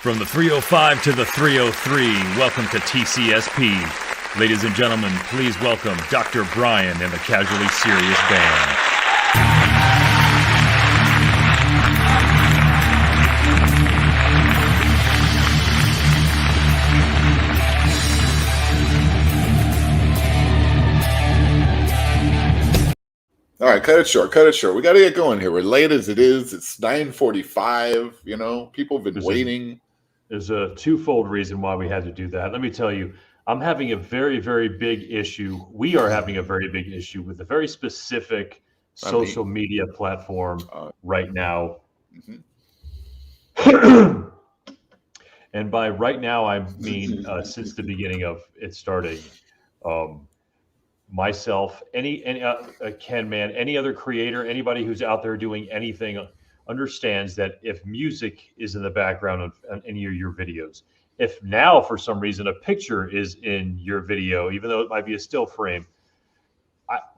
From the 305 to the 303, welcome to TCSP. Ladies and gentlemen, please welcome Dr. Brian and the Casually Serious Band. All right, cut it short. We got to get going here. We're late as it is. It's 9:45. You know, people have been waiting. There's a twofold reason why we had to do that. Let me tell you, I'm having a very, very big issue. We are having a very big issue with a very specific social media platform right now. And by right now, I mean since the beginning of it starting. Myself, any Ken, man, any other creator, anybody who's out there doing anything understands that if music is in the background of any of your videos, if now for some reason a picture is in your video, even though it might be a still frame,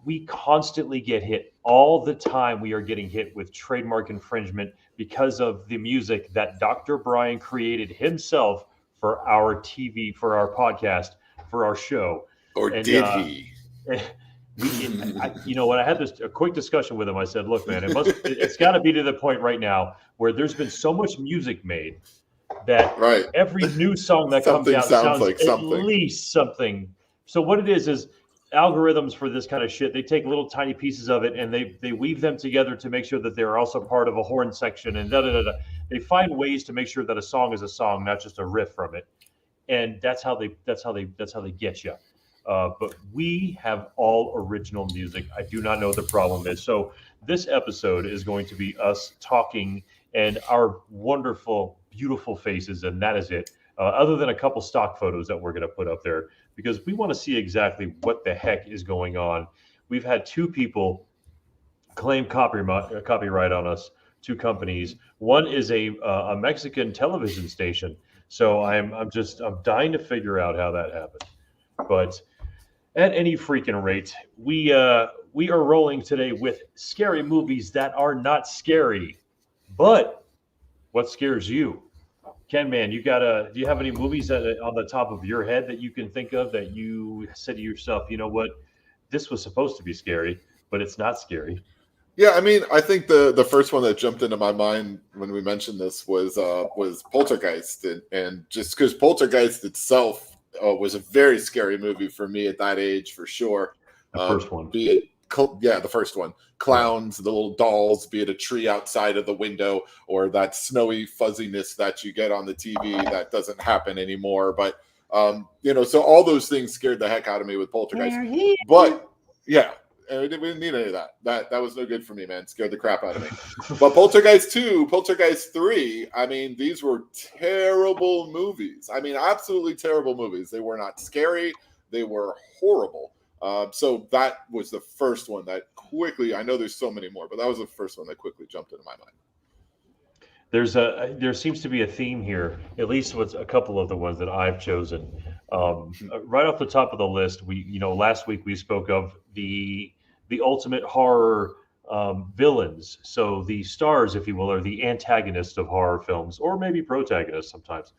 we constantly get hit all the time. We are getting hit with trademark infringement because of the music that Dr. Brian created himself for our TV, for our podcast, for our show. Or did he? You know, when I had a quick discussion with him, I said, look, man, it's got to be to the point right now where there's been so much music made that every new song that comes out sounds like at least something. So what it is algorithms for this kind of shit. They take little tiny pieces of it and they weave them together to make sure that they're also part of a horn section and They find ways to make sure that a song is a song, not just a riff from it. And that's how they get you. But we have all original music. I do not know what the problem is. So this episode is going to be us talking and our wonderful, beautiful faces, and that is it. Other than a couple stock photos that we're going to put up there, because we want to see exactly what the heck is going on. We've had two people claim copyright on us, two companies. One is a Mexican television station. So I'm dying to figure out how that happened. But at any freaking rate, we are rolling today with scary movies that are not scary. But what scares you? Ken, man, do you have any movies that on the top of your head that you can think of that you said to yourself, you know what, this was supposed to be scary, but it's not scary? Yeah, I mean, I think the first one that jumped into my mind when we mentioned this was Poltergeist, and just because Poltergeist itself was a very scary movie for me at that age, for sure. The first one. The first one. Clowns, the little dolls, be it a tree outside of the window or that snowy fuzziness that you get on the TV that doesn't happen anymore. But, so all those things scared the heck out of me with Poltergeist. But, yeah. We didn't need any of that. That was no good for me, man. It scared the crap out of me. But Poltergeist 2, Poltergeist 3, I mean, these were terrible movies. I mean, absolutely terrible movies. They were not scary. They were horrible. So that was the first one that quickly, I know there's so many more, but that was the first one that quickly jumped into my mind. There seems to be a theme here, at least with a couple of the ones that I've chosen. Right off the top of the list, last week we spoke of the ultimate horror villains. So the stars, if you will, are the antagonists of horror films, or maybe protagonists sometimes.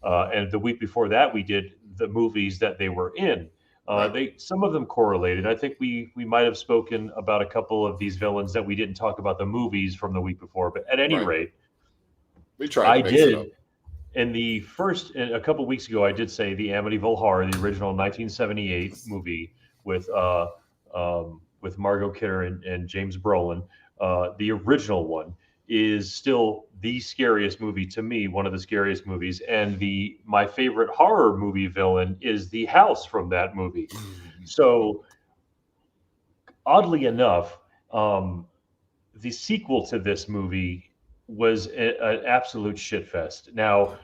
And the week before that, we did the movies that they were in. Some of them correlated. I think we might have spoken about a couple of these villains that we didn't talk about the movies from the week before. But at any rate, we tried. A couple of weeks ago, I did say the Amityville Horror, the original 1978 movie with Margot Kidder and James Brolin. The original one is still the scariest movie to me, one of the scariest movies. And my favorite horror movie villain is the house from that movie. So oddly enough, the sequel to this movie was an absolute shitfest. Now,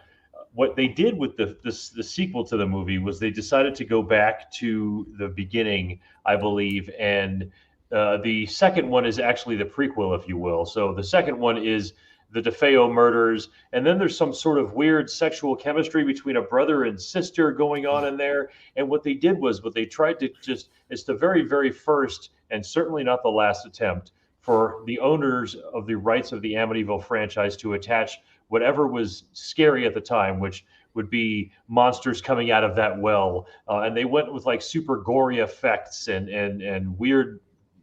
what they did with the sequel to the movie was they decided to go back to the beginning, I believe, and the second one is actually the prequel, if you will. So the second one is the DeFeo murders, and then there's some sort of weird sexual chemistry between a brother and sister going on in there. And what they did was, what they tried to it's the very, very first, and certainly not the last attempt, for the owners of the rights of the Amityville franchise to attach whatever was scary at the time, which would be monsters coming out of that well. And they went with like super gory effects and weird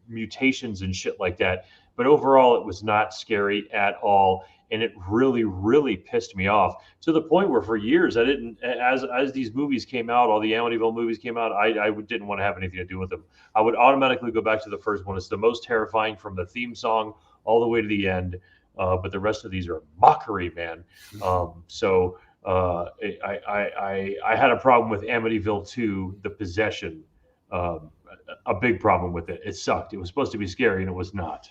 mutations and shit like that. But overall, it was not scary at all. And it really, really pissed me off to the point where for years I didn't, as these movies came out, all the Amityville movies came out, I didn't want to have anything to do with them. I would automatically go back to the first one. It's the most terrifying from the theme song all the way to the end. But the rest of these are mockery, man. So I had a problem with Amityville 2, The Possession. A big problem with it. It sucked. It was supposed to be scary and it was not.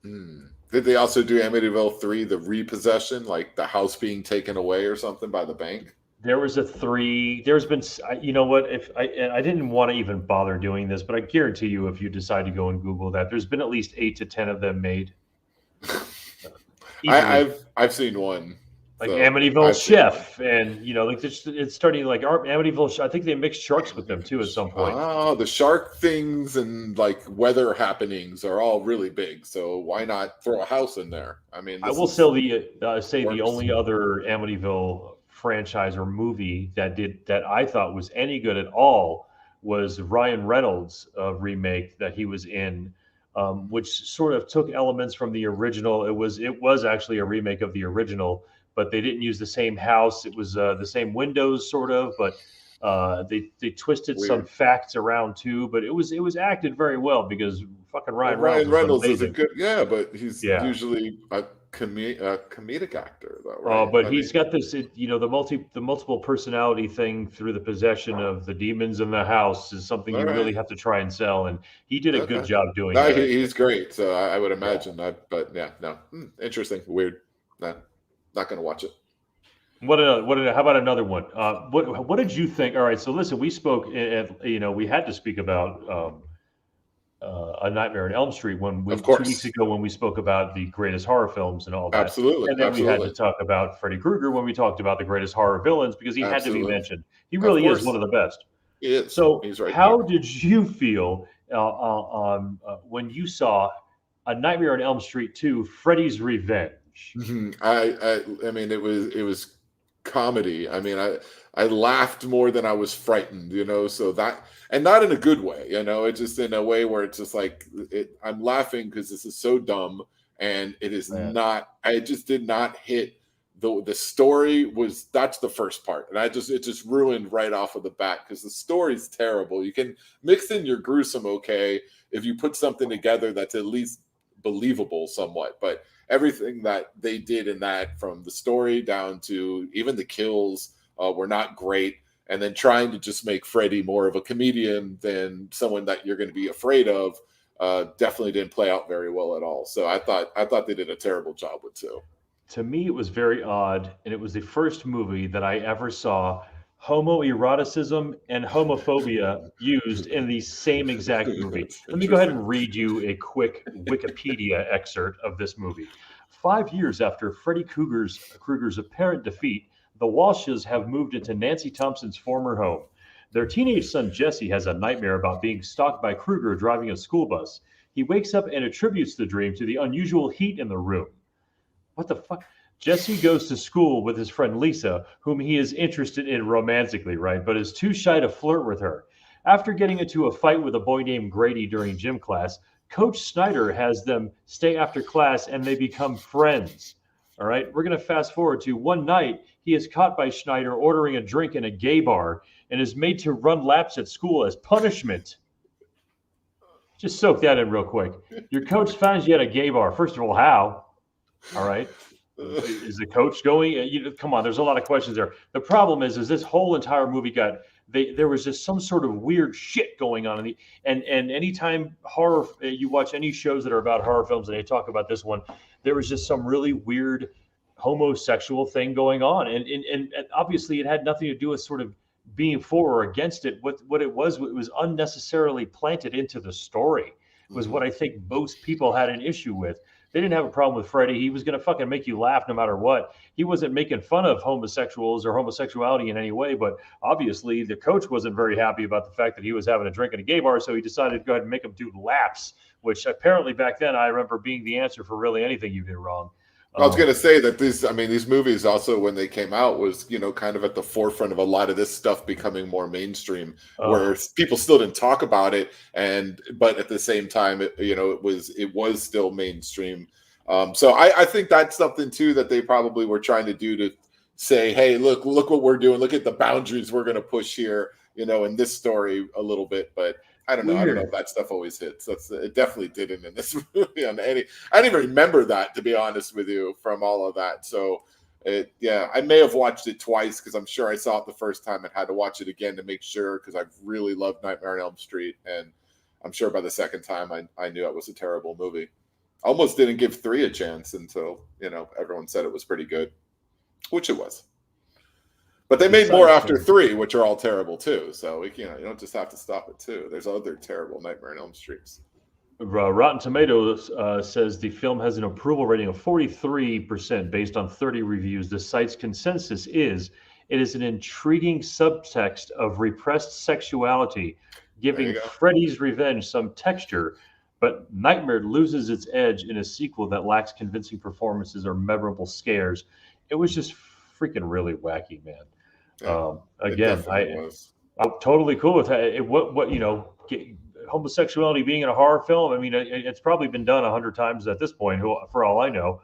Did they also do Amityville 3, the repossession, like the house being taken away or something by the bank? There was a 3. There's been, you know what? If I didn't want to even bother doing this, but I guarantee you, if you decide to go and Google that, there's been at least 8 to 10 of them made. I've seen one. Like so Amityville Chef, and you know, like it's starting like Amityville. I think they mixed sharks with them too at some point. Oh, the shark things and like weather happenings are all really big. So why not throw a house in there? I mean, I will say the only other Amityville franchise or movie that I thought was any good at all was Ryan Reynolds' remake that he was in. Which sort of took elements from the original. It was actually a remake of the original, but they didn't use the same house. It was the same windows, sort of, but they twisted some facts around too. But it was acted very well because fucking Ryan Reynolds is a good, but he's usually a comedic actor though, right? Oh, but he's got this, the multiple personality thing through the possession of the demons in the house is something you really have to try and sell, and he did a good job doing that. He's great, so I would imagine that. But interesting, weird. Not going to watch it. How about another one? What did you think? All right, so listen, we spoke. We had to speak about A Nightmare on Elm Street 2 weeks ago when we spoke about the greatest horror films and all that. Absolutely. And then we had to talk about Freddy Krueger when we talked about the greatest horror villains because he had to be mentioned. He really is one of the best. He is. So he's right how did you feel when you saw A Nightmare on Elm Street 2, Freddy's Revenge? Mm-hmm. I mean, it was comedy. I mean, I laughed more than I was frightened, so that, and not in a good way, it's just in a way where it's just like, I'm laughing because this is so dumb and it is not, I just did not hit the story that's the first part. And it just ruined right off of the bat because the story's terrible. You can mix in your gruesome, okay, if you put something together that's at least believable somewhat, but everything that they did in that, from the story down to even the kills, were not great. And then trying to just make Freddy more of a comedian than someone that you're going to be afraid of, definitely didn't play out very well at all. So I thought they did a terrible job with 2. To me, it was very odd, and it was the first movie that I ever saw homoeroticism and homophobia used in the same exact movie. Let me go ahead and read you a quick Wikipedia excerpt of this movie. 5 years after Freddy Krueger's apparent defeat, the Walshes have moved into Nancy Thompson's former home. Their teenage son Jesse has a nightmare about being stalked by Krueger driving a school bus. He wakes up and attributes the dream to the unusual heat in the room. What the fuck? Jesse goes to school with his friend Lisa, whom he is interested in romantically, right? But is too shy to flirt with her. After getting into a fight with a boy named Grady during gym class, Coach Snyder has them stay after class and they become friends. All right, we're going to fast forward to one night. He is caught by Schneider ordering a drink in a gay bar and is made to run laps at school as punishment. Just soak that in real quick. Your coach finds you at a gay bar. First of all, how? All right. Is the coach going? Come on, there's a lot of questions there. The problem is this whole entire movie there was just some sort of weird shit going on and anytime horror, you watch any shows that are about horror films and they talk about this one, there was just some really weird homosexual thing going on, and obviously it had nothing to do with sort of being for or against it. What it was unnecessarily planted into the story was what I think most people had an issue with. They didn't have a problem with Freddy. He was going to fucking make you laugh no matter what. He wasn't making fun of homosexuals or homosexuality in any way, but obviously the coach wasn't very happy about the fact that he was having a drink in a gay bar, so he decided to go ahead and make him do laps, which apparently back then I remember being the answer for really anything you did wrong. I was going to say that these movies also, when they came out, was, kind of at the forefront of a lot of this stuff becoming more mainstream, where people still didn't talk about it, but at the same time, it was still mainstream. So I think that's something too that they probably were trying to do to say, hey, look what we're doing. Look at the boundaries we're going to push here, in this story a little bit, but. I don't know. I don't know if that stuff always hits. It definitely didn't in this movie. I didn't even remember that, to be honest with you, from all of that. So, I may have watched it twice because I'm sure I saw it the first time and had to watch it again to make sure, because I really loved Nightmare on Elm Street, and I'm sure by the second time I knew it was a terrible movie. I almost didn't give 3 a chance until everyone said it was pretty good, which it was. But they made more after 3, which are all terrible too. So you don't just have to stop at 2. There's other terrible Nightmare on Elm Streets. Rotten Tomatoes says the film has an approval rating of 43% based on 30 reviews. The site's consensus is it is an intriguing subtext of repressed sexuality, giving Freddy's Revenge some texture, but Nightmare loses its edge in a sequel that lacks convincing performances or memorable scares. It was just freaking really wacky, man. Yeah, again, I'm totally cool with that. Homosexuality being in a horror film. I mean, it's probably been done 100 times at this point, for all I know.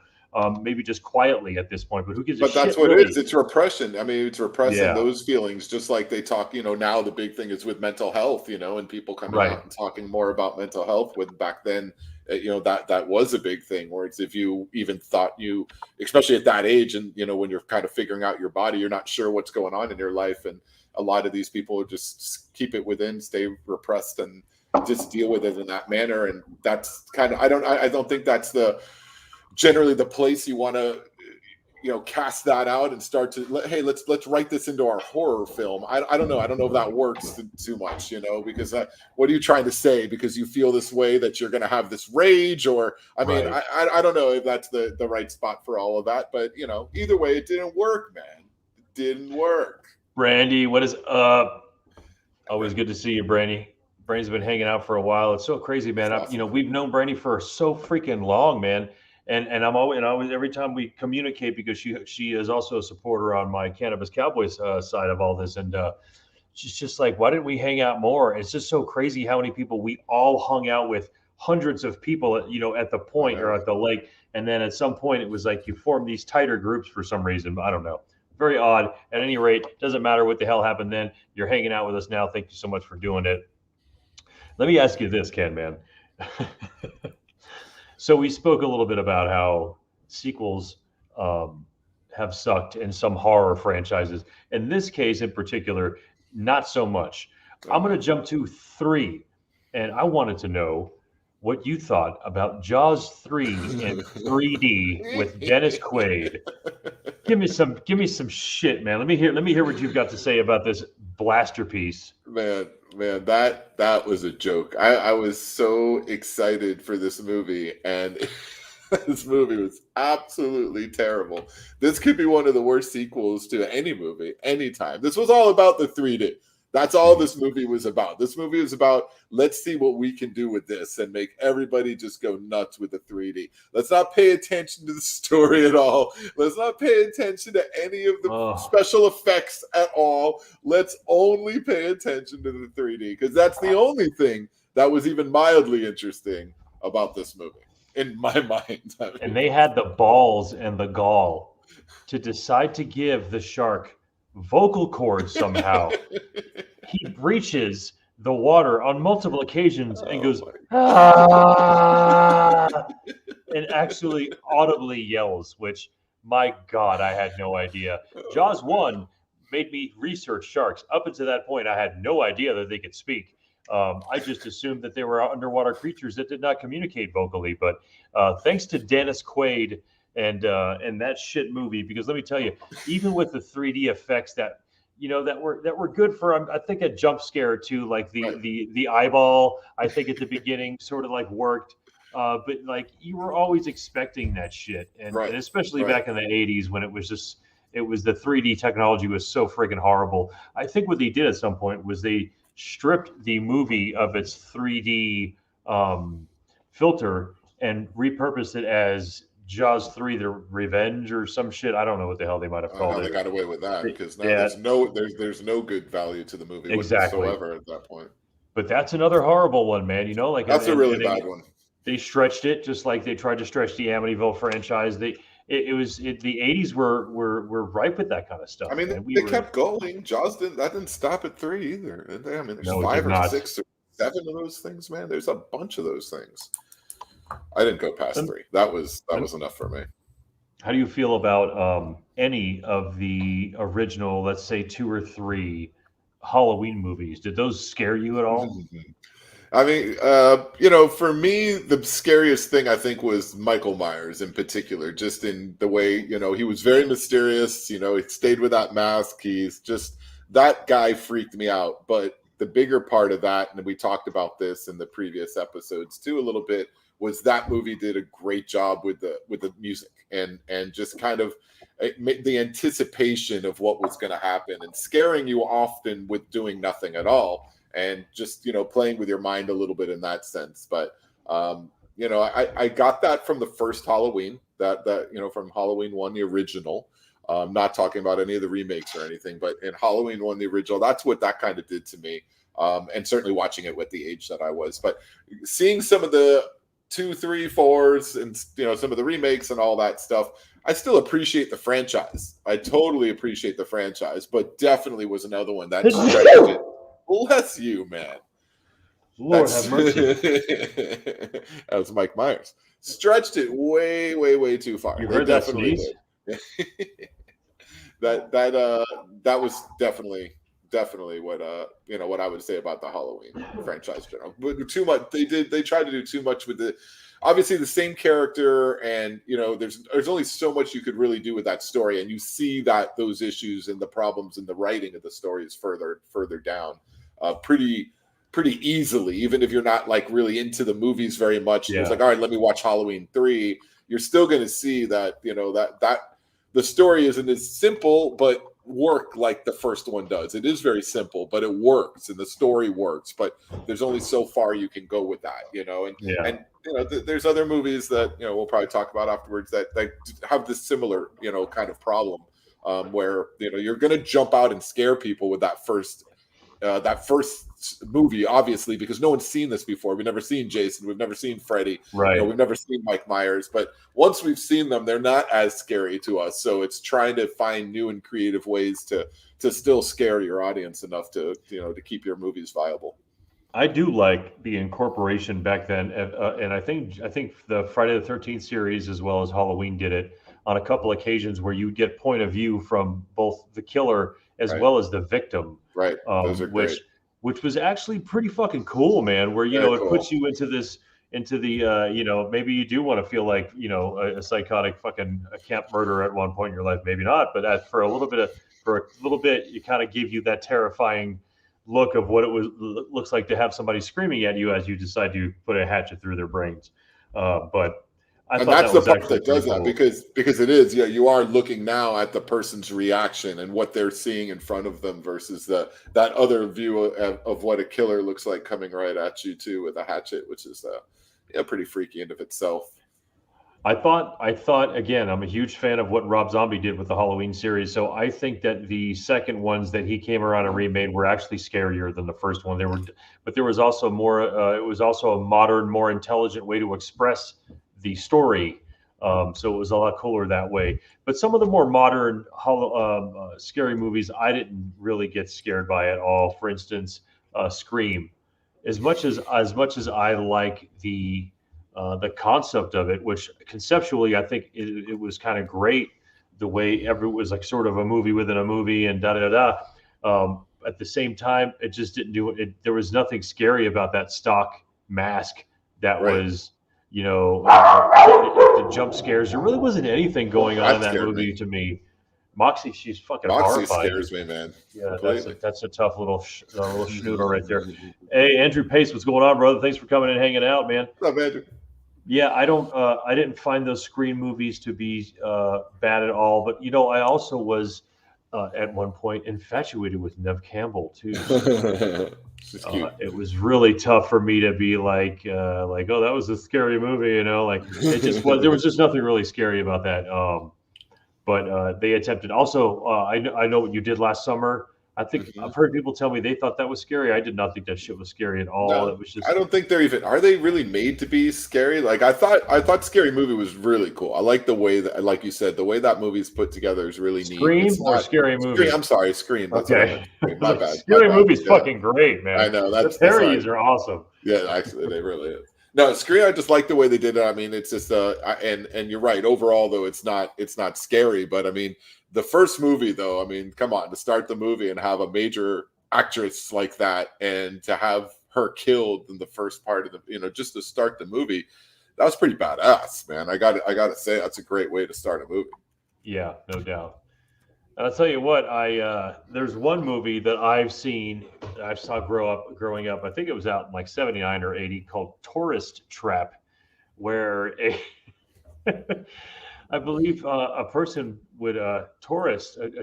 Maybe just quietly at this point, but who gives a shit? But that's what really? It is. It's repression. I mean, it's repressing those feelings, just like they talk, now the big thing is with mental health, and people coming out and talking more about mental health, when back then, that was a big thing, where it's, if you even thought especially at that age, and, when you're kind of figuring out your body, you're not sure what's going on in your life. And a lot of these people just keep it within, stay repressed, and just deal with it in that manner. And that's kind of, I don't think that's generally the place you want to cast that out and start to let's write this into our horror film. I don't know if that works too much, because what are you trying to say? Because you feel this way that you're going to have this rage, or I don't know if that's the right spot for all of that, but either way, it didn't work, man. It didn't work. Brandy, what is up? Always good to see you, Brandy. Brandy's been hanging out for a while. It's so crazy, man. Awesome. We've known Brandy for so freaking long, man. And I'm always every time we communicate, because she is also a supporter on my Cannabis Cowboys side of all this, and she's just like, why didn't we hang out more? It's just so crazy how many people we all hung out with, hundreds of people at the point or at the lake, and then at some point it was like you form these tighter groups for some reason. I don't know, very odd. At any rate, doesn't matter what the hell happened then. You're hanging out with us now. Thank you so much for doing it. Let me ask you this, Ken, man. So we spoke a little bit about how sequels have sucked in some horror franchises. In this case in particular, not so much. I'm going to jump to 3, and I wanted to know what you thought about Jaws 3 in 3D with Dennis Quaid. Give me some shit, man. Let me hear what you've got to say about this blasterpiece. Man, that was a joke. I was so excited for this movie, and this movie was absolutely terrible. This could be one of the worst sequels to any movie, anytime. This was all about the 3D. That's all this movie was about. This movie was about, let's see what we can do with this and make everybody just go nuts with the 3D. Let's not pay attention to the story at all. Let's not pay attention to any of the special effects at all. Let's only pay attention to the 3D, because that's the only thing that was even mildly interesting about this movie, in my mind. I mean, and they had the balls and the gall to decide to give the shark vocal cords somehow. He breaches the water on multiple occasions and goes, ah, and actually audibly yells, which, my God, I had no idea. Jaws 1 made me research sharks. Up until that point, I had no idea that they could speak. I just assumed that they were underwater creatures that did not communicate vocally. But thanks to Dennis Quaid and that shit movie, because let me tell you, even with the 3D effects that were good for, I think, a jump scare too, like the eyeball, I think at the beginning sort of like worked, but like you were always expecting that shit, and especially back in the 80s when it was the 3D technology was so friggin' horrible. I think what they did at some point was they stripped the movie of its 3D filter and repurposed it as Jaws 3: The Revenge or some shit. I don't know what the hell they might have called it. They got away with that because now there's no good value to the movie whatsoever at that point. But that's another horrible one, man. You know, like that's a really bad one. They stretched it just like they tried to stretch the Amityville franchise. The 80s were ripe with that kind of stuff. I mean, they kept going. Jaws didn't stop at 3 either. Did they? I mean, there's 5 or 6 or 7 of those things, man. There's a bunch of those things. I didn't go past 3. That was enough for me. How do you feel about any of the original, let's say 2 or 3 Halloween movies? Did those scare you at all? I mean, for me, the scariest thing I think was Michael Myers in particular, just in the way, he was very mysterious. He stayed with that mask. He's just, that guy freaked me out. But the bigger part of that, and we talked about this in the previous episodes too a little bit, was that movie did a great job with the music and just kind of the anticipation of what was going to happen and scaring you often with doing nothing at all. And just, playing with your mind a little bit in that sense. But, I got that from the first Halloween, that from Halloween 1, the original. Not talking about any of the remakes or anything, but in Halloween 1, the original, that's what that kind of did to me. And certainly watching it with the age that I was. But seeing some of the 2, 3, 4s and, some of the remakes and all that stuff, I still appreciate the franchise. I totally appreciate the franchise, but definitely was another one that stretched it. Bless you, man. Lord have mercy. That was Mike Myers. Stretched it way, way, way too far. You heard that sneeze? that was definitely what what I would say about the Halloween franchise general. But too much. They tried to do too much with obviously the same character, and there's only so much you could really do with that story, and you see that those issues and the problems in the writing of the story is further down. Pretty easily, even if you're not like really into the movies very much. Yeah. It's like, all right, let me watch Halloween 3. You're still going to see that that the story isn't as simple, but work like the first one does. It is very simple, but it works, and the story works. But there's only so far you can go with that, And there's other movies that we'll probably talk about afterwards that have this similar kind of problem, where you're going to jump out and scare people with that first movie, obviously, because no one's seen this before. We've never seen Jason. We've never seen Freddy. Right. We've never seen Mike Myers. But once we've seen them, they're not as scary to us. So it's trying to find new and creative ways to still scare your audience enough to keep your movies viable. I do like the incorporation back then, and I think the Friday the 13th series as well as Halloween did it on a couple occasions where you get point of view from both the killer as well as the victim. Right. Those are great. Which was actually pretty fucking cool, man, where, it puts you into the, maybe you do want to feel like, a psychotic fucking camp murderer at one point in your life, maybe not. But for a little bit, you kind of give you that terrifying look of what it looks like to have somebody screaming at you as you decide to put a hatchet through their brains. But and that's the part that does that, because it is, you are looking now at the person's reaction and what they're seeing in front of them versus that other view of what a killer looks like coming right at you too with a hatchet, which is pretty freaky in of itself. I thought again, I'm a huge fan of what Rob Zombie did with the Halloween series. So I think that the second ones that he came around and remade were actually scarier than the first one. But there was also more. It was also a modern, more intelligent way to express the story, so it was a lot cooler that way. But some of the more modern scary movies, I didn't really get scared by at all. For instance, Scream. As much as I like the concept of it, which conceptually I think it was kind of great, the way it was like sort of a movie within a movie and at the same time, it just didn't do it. There was nothing scary about that stock mask that was. The jump scares. There really wasn't anything going on in that movie to me. Moxie, she's fucking horrified. Moxie scares me, man. Yeah, that's a tough little schnoodle right there. Hey, Andrew Pace, what's going on, brother? Thanks for coming and hanging out, man. What's up, Andrew? Yeah, I didn't find those Scream movies to be bad at all, but I also was at one point infatuated with Neve Campbell too. She's cute. It was really tough for me to be like, oh, that was a scary movie, you know, like it just was. There was just nothing really scary about that. But they attempted. Also, I know what you did last summer. I think I've heard people tell me they thought that was scary. I did not think that shit was scary at all. No, it was just. I don't think they're even. Are they really made to be scary? Like I thought Scary Movie was really cool. I like the way that, like you said, the way that movie's put together is really neat. Scream or Scary Movie? Scream, I'm sorry, Scream. That's okay, my bad. Scary Movie's fucking great, man. I know the parodies are awesome. Yeah, actually, they really is. No, Scream. I just like the way they did it. I mean, it's just and you're right. Overall, though, it's not scary. But I mean, the first movie, though, I mean, come on, to start the movie and have a major actress like that, and to have her killed in the first part of the, just to start the movie, that was pretty badass, man. I got to say, that's a great way to start a movie. Yeah, no doubt. I'll tell you what, there's one movie that I saw growing up. I think it was out in like 79 or 80, called Tourist Trap, where I believe a person would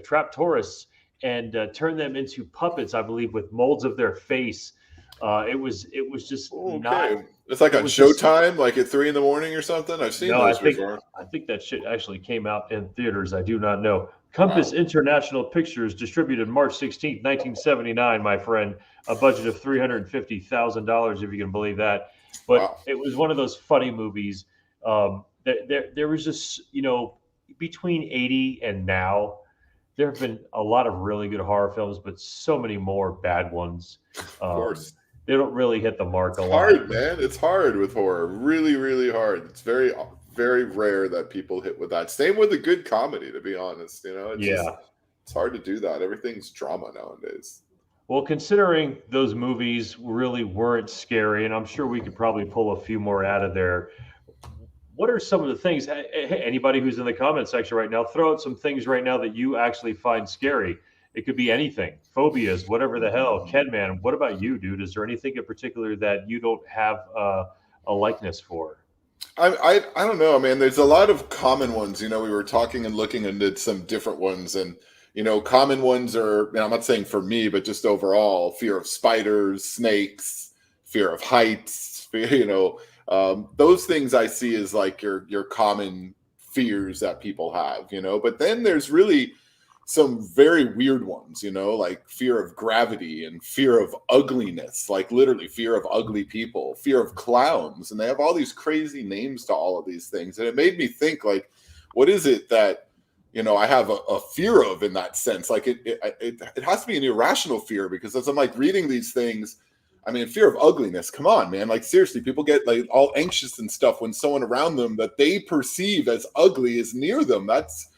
trap tourists and turn them into puppets, I believe, with molds of their face. It was just not. It's like on Showtime, like at 3 a.m. or something. I've seen those before. I think that shit actually came out in theaters. I do not know. Compass International Pictures distributed March 16th, 1979, my friend. A budget of $350,000, if you can believe that. But it was one of those funny movies. There was just, between 80 and now, there have been a lot of really good horror films, but so many more bad ones. Of course. They don't really hit the mark a lot. It's hard, man. It's hard with horror. Really, really hard. It's very, very rare that people hit with that. Same with a good comedy, to be honest. It's hard to do that. Everything's drama nowadays. Well, considering those movies really weren't scary, and I'm sure we could probably pull a few more out of there, what are some of the things, anybody who's in the comment section right now, throw out some things right now that you actually find scary. It could be anything, phobias, whatever the hell. Ken, man, what about you, dude? Is there anything in particular that you don't have a likeness for? I don't know, man. There's a lot of common ones. We were talking and looking into some different ones, and common ones are, I'm not saying for me, but just overall, fear of spiders, snakes, fear of heights, those things I see as like your common fears that people have, but then there's really some very weird ones, like fear of gravity and fear of ugliness, like literally fear of ugly people, fear of clowns. And they have all these crazy names to all of these things. And it made me think, like, what is it that, I have a fear of in that sense? Like it has to be an irrational fear, because as I'm like reading these things, I mean, fear of ugliness. Come on, man. Like, seriously, people get like all anxious and stuff when someone around them that they perceive as ugly is near them. That's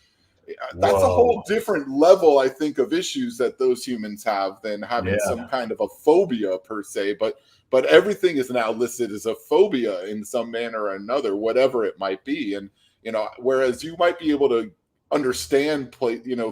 a whole different level, I think, of issues that those humans have than having some kind of a phobia per se. But everything is now listed as a phobia in some manner or another, whatever it might be. And, whereas you might be able to understand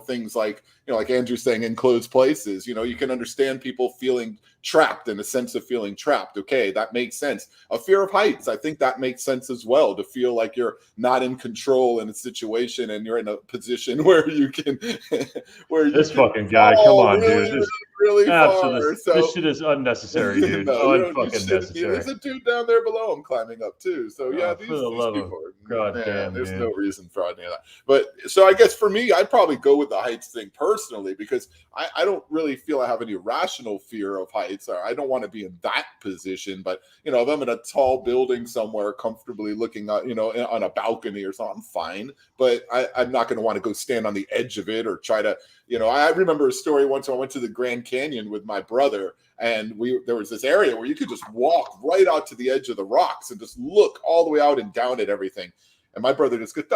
things like like Andrew's saying, enclosed places, you can understand people feeling trapped, in a sense of feeling trapped. Okay, that makes sense. A fear of heights, I think that makes sense as well, to feel like you're not in control in a situation and you're in a position where you can fucking guy, come on, really, dude, really far. This shit is unnecessary, dude. Unfucking necessary. There's a dude down there below him climbing up too. So these people there's no reason for any of that. But so I guess for me, I'd probably go with the heights thing personally, because I don't really feel I have any rational fear of heights, or I don't want to be in that position. But if I'm in a tall building somewhere comfortably looking out, on a balcony or something, I'm fine. But I'm not going to want to go stand on the edge of it or try to, I remember a story once when I went to the Grand Canyon with my brother, and there was this area where you could just walk right out to the edge of the rocks and just look all the way out and down at everything. And my brother just goes,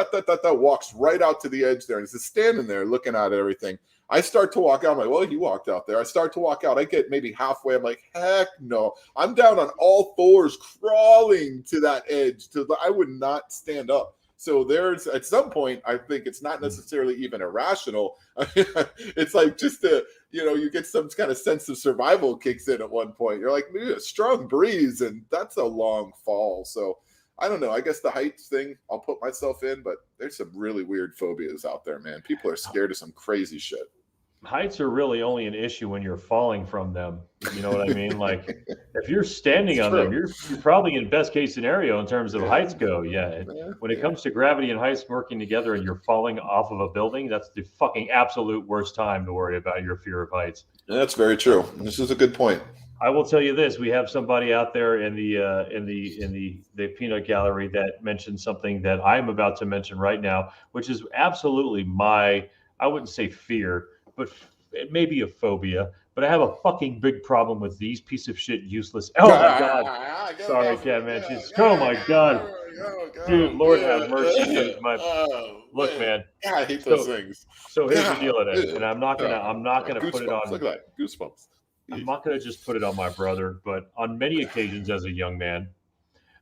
walks right out to the edge there and is just standing there looking out at everything. I start to walk out. I'm like, well, he walked out there. I start to walk out. I get maybe halfway. I'm like, heck no. I'm down on all fours crawling to that edge. I would not stand up. So there's, at some point, I think it's not necessarily even irrational. It's like just you get some kind of sense of survival kicks in at one point. You're like, a strong breeze, and that's a long fall. So I don't know. I guess the heights thing, I'll put myself in, but there's some really weird phobias out there, man. People are scared of some crazy shit. heights are really only an issue when you're falling from them. You know what I mean? Like if you're standing on them, you're probably in best case scenario in terms of heights go. Yeah. When it comes to gravity and heights working together and you're falling off of a building, that's the fucking absolute worst time to worry about your fear of heights. That's very true. This is a good point. I will tell you this: we have somebody out there in the peanut gallery that mentioned something that I'm about to mention right now, which is absolutely I wouldn't say fear, but it may be a phobia. But I have a fucking big problem with these piece of shit useless. Oh my god! Sorry, Cat Man. Oh my god! Dude, Lord have mercy. Look, man. Yeah, I hate those things. So here's the deal with it, and I'm not gonna put it on. Look at that, goosebumps. I'm not going to just put it on my brother, but on many occasions as a young man,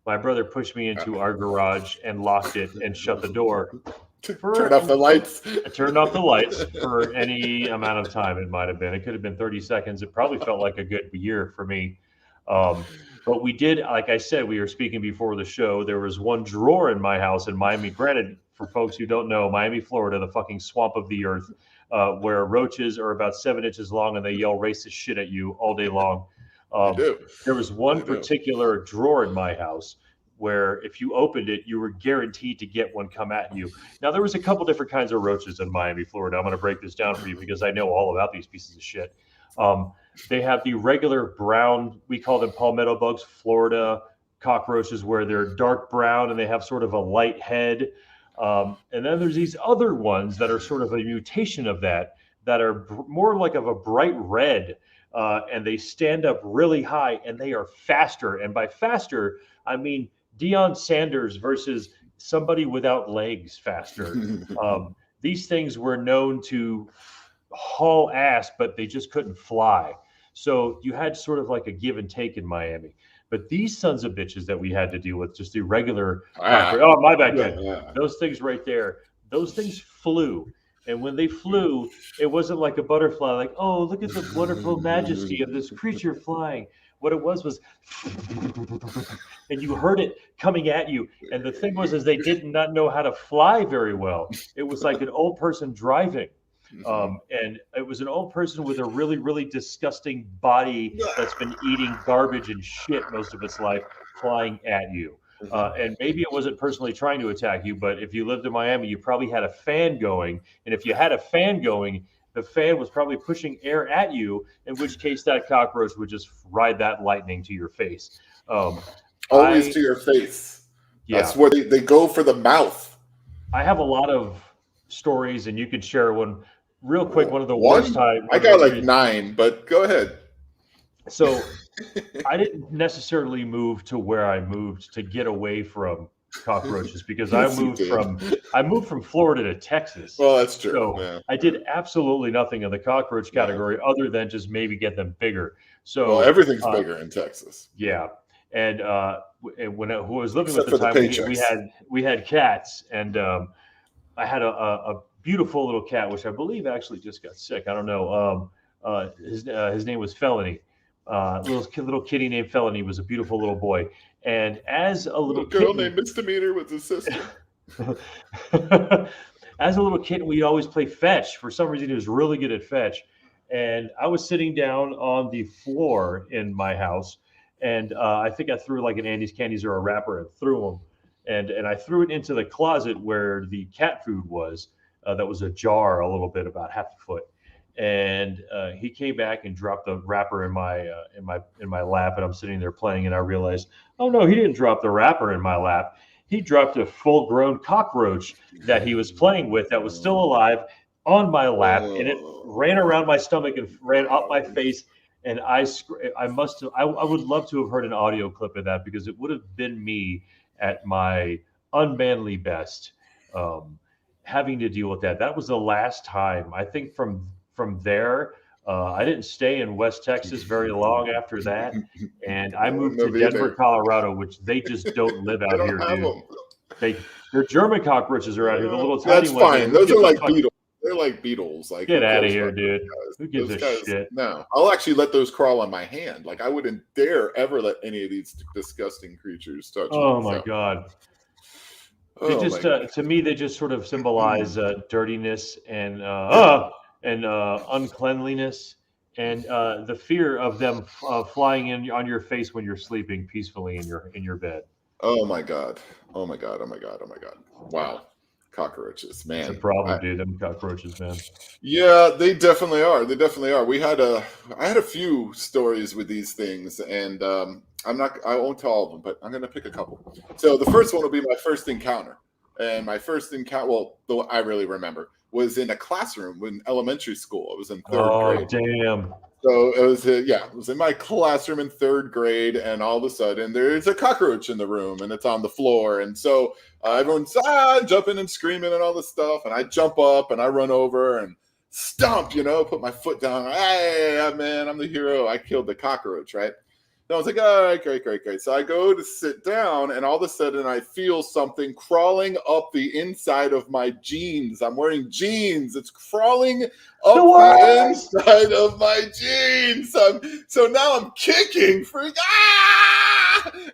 my brother pushed me into our garage and locked it and shut the door. Turn off the lights. I turned off the lights for any amount of time. It might have been. It could have been 30 seconds. It probably felt like a good year for me. But we did, like I said, we were speaking before the show. There was one drawer in my house in Miami. Granted, for folks who don't know, Miami, Florida, the fucking swamp of the earth, where roaches are about 7 inches long and they yell racist shit at you all day long. There was one particular drawer in my house where if you opened it, you were guaranteed to get one come at you. Now, there was a couple different kinds of roaches in Miami, Florida. I'm going to break this down for you because I know all about these pieces of shit. They have the regular brown, we call them palmetto bugs, Florida cockroaches, where they're dark brown and they have sort of a light head. And then there's these other ones that are sort of a mutation of that are more like of a bright red, and they stand up really high and they are faster. And by faster, I mean Deion Sanders versus somebody without legs faster. These things were known to haul ass, but they just couldn't fly. So you had sort of like a give and take in Miami. But these sons of bitches that we had to deal with, just the regular, oh, my bad, those things right there, those things flew. And when they flew, it wasn't like a butterfly, like, oh, look at the wonderful majesty of this creature flying. What it was, and you heard it coming at you. And the thing was, is they did not know how to fly very well. It was like an old person driving. And it was an old person with a really, really disgusting body that's been eating garbage and shit most of its life flying at you. And maybe it wasn't personally trying to attack you, but if you lived in Miami, you probably had a fan going. And if you had a fan going, the fan was probably pushing air at you, in which case that cockroach would just ride that lightning to your face. Always to your face. Yeah. That's where they go for the mouth. I have a lot of stories, and you could share one. Real quick, one of the worst times. I got like 9, but go ahead. So I didn't necessarily move to where I moved to get away from cockroaches because I moved from Florida to Texas. Well, that's true. So I did absolutely nothing in the cockroach category other than just maybe get them bigger. So everything's bigger in Texas. Yeah. And when I was living with the time, we had cats, and I had a beautiful little cat, which I believe actually just got sick. I don't know. His name was Felony. Little kitty named Felony was a beautiful little boy. And as a little girl named Misdemeanor was his sister. As a little kitten, we'd always play fetch. For some reason, he was really good at fetch. And I was sitting down on the floor in my house, and I think I threw like an Andy's Candies or a wrapper and threw them. And I threw it into the closet where the cat food was. That was a jar, a little bit, about half a foot. And he came back and dropped the wrapper in my lap, and I'm sitting there playing, and I realized, oh no, he didn't drop the wrapper in my lap. He dropped a full-grown cockroach that he was playing with that was still alive on my lap, and it ran around my stomach and ran up my face. And I would love to have heard an audio clip of that, because it would have been me at my unmanly best, having to deal with that. That was the last time. I think from there, I didn't stay in West Texas very long after that, and I moved to Denver, Colorado, which they just don't live out here, dude. Their German cockroaches are out here. The little tiny ones. That's fine. Those are like beetles. They're like beetles. Like, get out of here, dude. Who gives a shit? No, I'll actually let those crawl on my hand. Like, I wouldn't dare ever let any of these disgusting creatures touch me. Oh my god. They just, to me, they just sort of symbolize dirtiness and and uncleanliness, and the fear of them flying in on your face when you're sleeping peacefully in your bed. Oh my god! Oh my god! Oh my god! Oh my god! Wow, cockroaches, man. It's a problem, dude. Them cockroaches, man. Yeah, they definitely are. They definitely are. I had a few stories with these things, and I won't tell all of them, but I'm going to pick a couple. So the first one will be my first encounter. And my first encounter, well, the one I really remember, was in a classroom in elementary school. It was in third grade. Oh, damn. So it was in my classroom in third grade, and all of a sudden there's a cockroach in the room, and it's on the floor. And so everyone's jumping and screaming and all this stuff. And I jump up and I run over and stomp, put my foot down. Hey, man, I'm the hero. I killed the cockroach, right? And I was like, all right, great. So I go to sit down, and all of a sudden I feel something crawling up the inside of my jeans. I'm wearing jeans. It's crawling up the inside of my jeans. So now I'm kicking,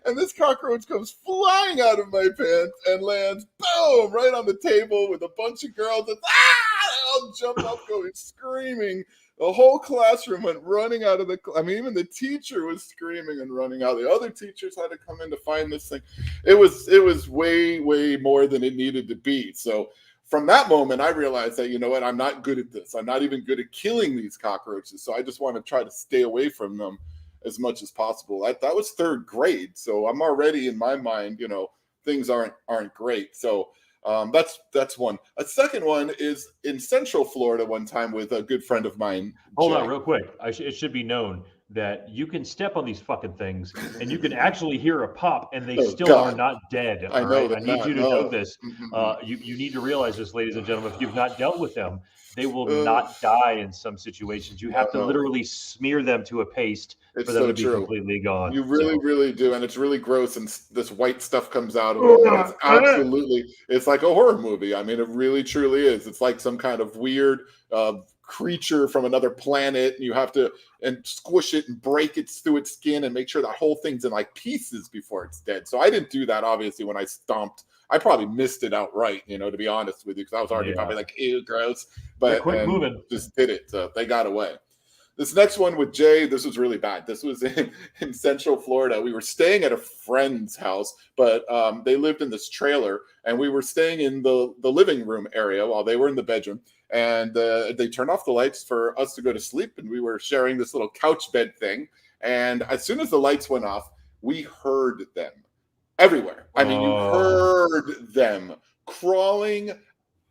and this cockroach comes flying out of my pants and lands, boom, right on the table with a bunch of girls. And I'll jump up, going screaming. The whole classroom went running out of even the teacher was screaming and running out. The other teachers had to come in to find this thing. It was way, way more than it needed to be. So from that moment, I realized that, you know what, I'm not good at this. I'm not even good at killing these cockroaches. So I just want to try to stay away from them as much as possible. That was third grade. So I'm already, in my mind, things aren't great. So that's one. A second one is in Central Florida one time with a good friend of mine. Hold on real quick. It should be known that you can step on these fucking things and you can actually hear a pop and they are not dead. I know. I need you to know this. You need to realize this, ladies and gentlemen. If you've not dealt with them, they will not die in some situations. You have to literally smear them to a paste for them to be completely gone. You really do. And it's really gross. And this white stuff comes out of it. It's like a horror movie. I mean, it really, truly is. It's like some kind of weird creature from another planet. And you have to squish it and break it through its skin and make sure that whole thing's in like pieces before it's dead. So I didn't do that, obviously, when I stomped. I probably missed it outright, to be honest with you, because I was already probably like, ew, gross. But quit moving. Just did it. So they got away. This next one with Jay, this was really bad. This was in Central Florida. We were staying at a friend's house, but they lived in this trailer, and we were staying in the living room area while they were in the bedroom. And they turned off the lights for us to go to sleep, and we were sharing this little couch bed thing. And as soon as the lights went off, we heard them everywhere. I mean, you heard them crawling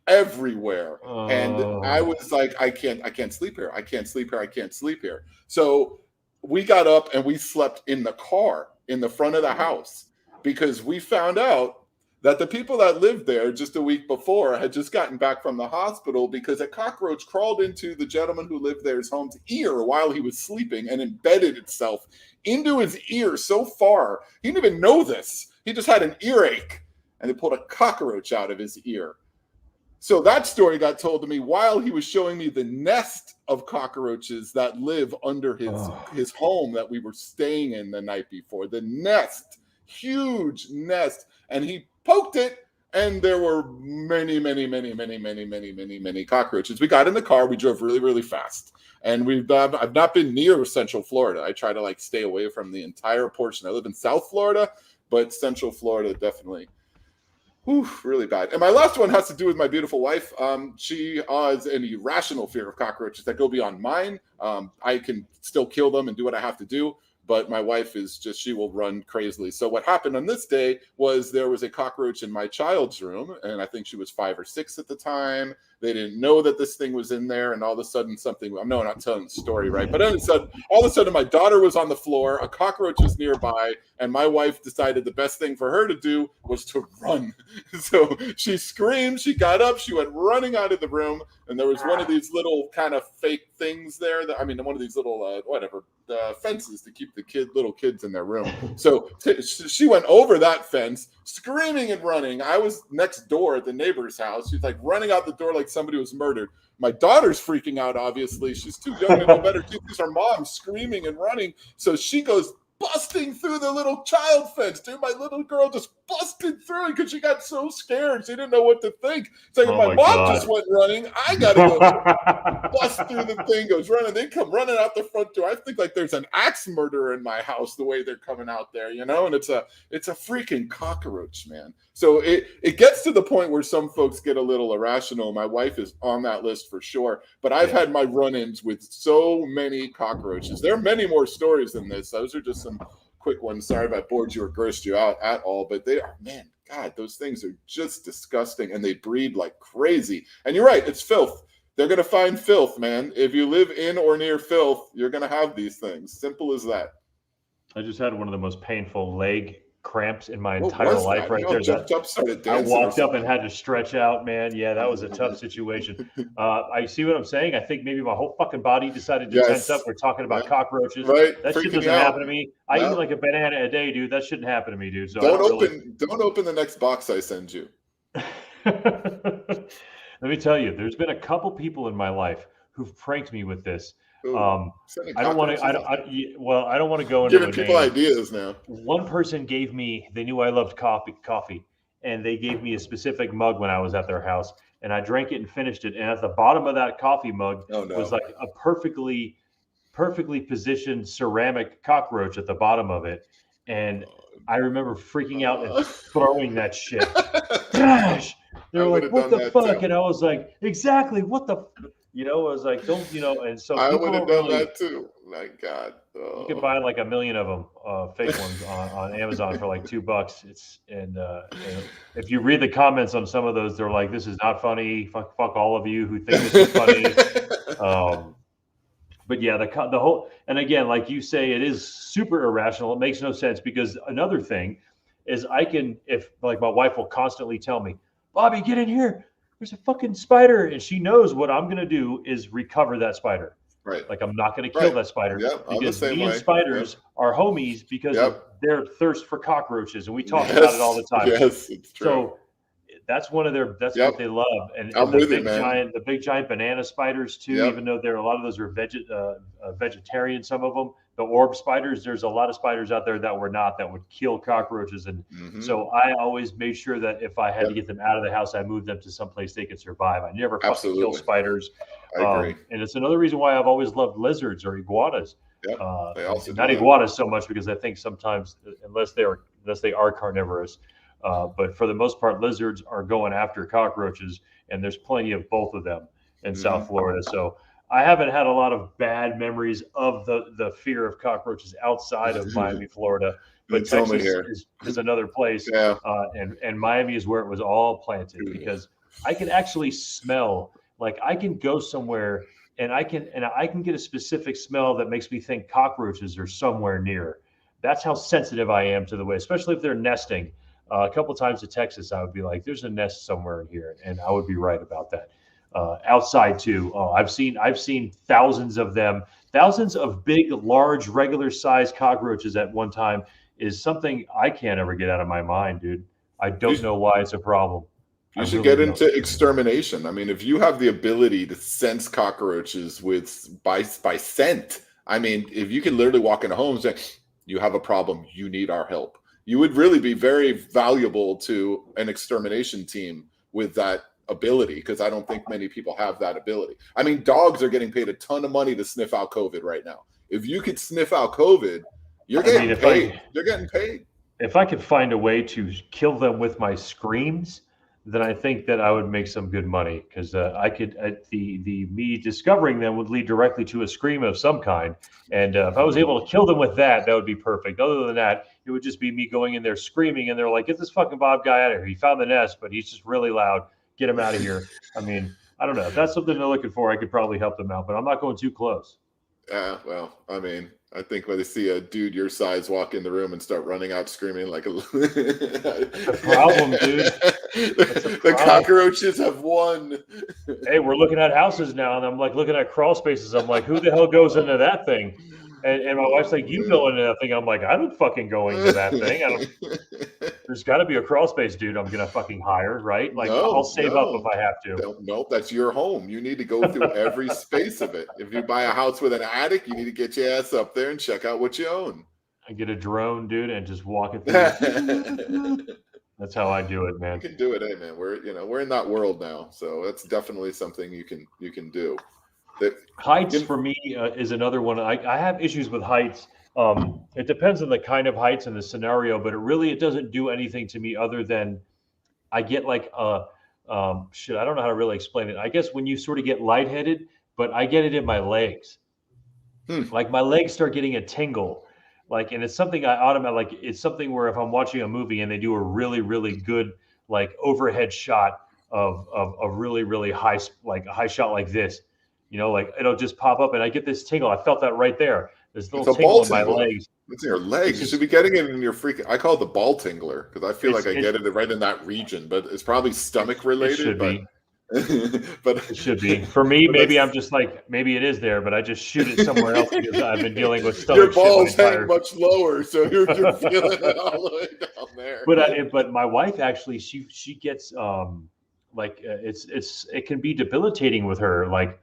everywhere. And I was like, I can't sleep here. I can't sleep here. I can't sleep here. So we got up and we slept in the car in the front of the house, because we found out that the people that lived there just a week before had just gotten back from the hospital because a cockroach crawled into the gentleman who lived there's home's ear while he was sleeping and embedded itself into his ear so far. He didn't even know this. He just had an earache, and they pulled a cockroach out of his ear. So that story got told to me while he was showing me the nest of cockroaches that live under his home that we were staying in the night before. The nest, huge nest. And he poked it, and there were many cockroaches. We got in the car. We drove really, really fast. And I've not been near Central Florida. I try to stay away from the entire portion. I live in South Florida, but Central Florida definitely. Really bad. And my last one has to do with my beautiful wife. She has an irrational fear of cockroaches that go beyond mine. I can still kill them and do what I have to do, but my wife is she will run crazily. So what happened on this day was there was a cockroach in my child's room, and I think she was 5 or 6 at the time. They didn't know that this thing was in there, and all of a sudden I'm not telling the story right, but all of a sudden my daughter was on the floor, a cockroach was nearby, and my wife decided the best thing for her to do was to run. So she screamed, she got up, she went running out of the room, and there was one of these little kind of fake things there. One of these little fences to keep the little kids in their room. So she went over that fence, screaming and running. I was next door at the neighbor's house. She's like running out the door like somebody was murdered. My daughter's freaking out, obviously. She's too young to know better. She's her mom screaming and running. So she goes busting through the little child fence, dude. My little girl just busted through it because she got so scared. She didn't know what to think. It's like, my mom just went running. I got to go bust through the thing, goes running. They come running out the front door. I think like there's an axe murderer in my house the way they're coming out there, you know? And it's a freaking cockroach, man. So it gets to the point where some folks get a little irrational. My wife is on that list for sure. But I've had my run-ins with so many cockroaches. There are many more stories than this. Those are just some quick ones. Sorry if I bored you or grossed you out at all. But they are, man, God, those things are just disgusting. And they breed like crazy. And you're right, it's filth. They're going to find filth, man. If you live in or near filth, you're going to have these things. Simple as that. I just had one of the most painful leg cramps in my entire life right there. I walked up and had to stretch out, man. Yeah, that was a tough situation. I see what I'm saying. I think maybe my whole fucking body decided to tense up. We're talking about cockroaches. Right. That shit doesn't happen to me. I eat like a banana a day, dude. That shouldn't happen to me, dude. So don't open the next box I send you. Let me tell you, there's been a couple people in my life who've pranked me with this. I don't want to. I don't want to go into giving people ideas now. One person gave me. They knew I loved coffee, and they gave me a specific mug when I was at their house, and I drank it and finished it. And at the bottom of that coffee mug was like a perfectly positioned ceramic cockroach at the bottom of it, and I remember freaking out and throwing that shit. Gosh, they were like, "What the fuck?" And I was like, "Exactly, what the." You know, I was like, don't, you know, and so I would have done that too. My God. You can buy like 1 million of them, fake ones on Amazon for like $2. And if you read the comments on some of those, they're like, this is not funny. Fuck all of you who think this is funny. But yeah, the whole, and again, like you say, it is super irrational. It makes no sense because another thing is if like my wife will constantly tell me, Bobby, get in here. There's a fucking spider, and she knows what I'm going to do is recover that spider. Right. Like I'm not going to kill that spider because me and spiders are homies because of their thirst for cockroaches, and we talk about it all the time. Yes, it's true. So that's one of their. That's what they love, and the big giant banana spiders too. Even though a lot of those are vegetarian, some of them. The orb spiders, there's a lot of spiders out there that would kill cockroaches. And so I always made sure that if I had to get them out of the house, I moved them to someplace they could survive. I never fucking kill spiders. I agree. And it's another reason why I've always loved lizards or iguanas. Not iguanas so much because I think sometimes, unless they are carnivorous, but for the most part, lizards are going after cockroaches, and there's plenty of both of them in South Florida. So I haven't had a lot of bad memories of the fear of cockroaches outside of Miami, Florida, but Texas is another place. And Miami is where it was all planted because I can actually smell, like I can go somewhere and I can get a specific smell that makes me think cockroaches are somewhere near. That's how sensitive I am to the way, especially if they're nesting. A couple of times in Texas, I would be like, there's a nest somewhere in here. And I would be right about that. Outside too. I've seen thousands of them, thousands of big, large, regular sized cockroaches at one time is something I can't ever get out of my mind, dude. I don't know why it's a problem. You should get into extermination. I mean, if you have the ability to sense cockroaches by scent, I mean, if you can literally walk in a home and say, you have a problem, you need our help, you would really be very valuable to an extermination team with that ability, because I don't think many people have that ability. I mean, dogs are getting paid a ton of money to sniff out COVID right now. If you could sniff out COVID, you're getting paid. You're getting paid. If I could find a way to kill them with my screams, then I think that I would make some good money, because me discovering them would lead directly to a scream of some kind. And if I was able to kill them with that would be perfect. Other than that, it would just be me going in there screaming, and they're like, get this fucking Bob guy out of here. He found the nest, but he's just really loud. Get him out of here. I mean, I don't know. If that's something they're looking for, I could probably help them out, but I'm not going too close. Yeah, well, I mean, I think when they see a dude your size walk in the room and start running out screaming like a problem, dude. The cockroaches have won. Hey, we're looking at houses now, and I'm like looking at crawl spaces. I'm like, who the hell goes into that thing? And my wife's like, you go into that thing. I'm like, I don't fucking go into that thing. There's got to be a crawl space, dude. I'm gonna fucking hire, right? Like, I'll save up if I have to. Nope, that's your home. You need to go through every space of it. If you buy a house with an attic, you need to get your ass up there and check out what you own. I get a drone, dude, and just walk it through. That's how I do it, man. You can do it, hey man. We're in that world now, so that's definitely something you can do. Heights for me is another one. I have issues with heights. It depends on the kind of heights and the scenario, but it doesn't do anything to me other than I get like shit. I don't know how to really explain it. I guess when you sort of get lightheaded, but I get it in my legs. Like my legs start getting a tingle, like, and it's something I automatically like. It's something where if I'm watching a movie and they do a really, really good like overhead shot of a really, really high, like a high shot like this, like it'll just pop up and I get this tingle. I felt that right there. This little tingle in my legs. It's in your legs. You should be getting it in your freaking. I call it the ball tingler because I feel like I get it right in that region, but it's probably stomach related. It should but be. But it should be for me. Maybe I'm just like maybe it is there, but I just shoot it somewhere else because I've been dealing with stomach. Your balls hang much lower, so you're feeling it all the way down there. But my wife actually she gets like it can be debilitating with her, like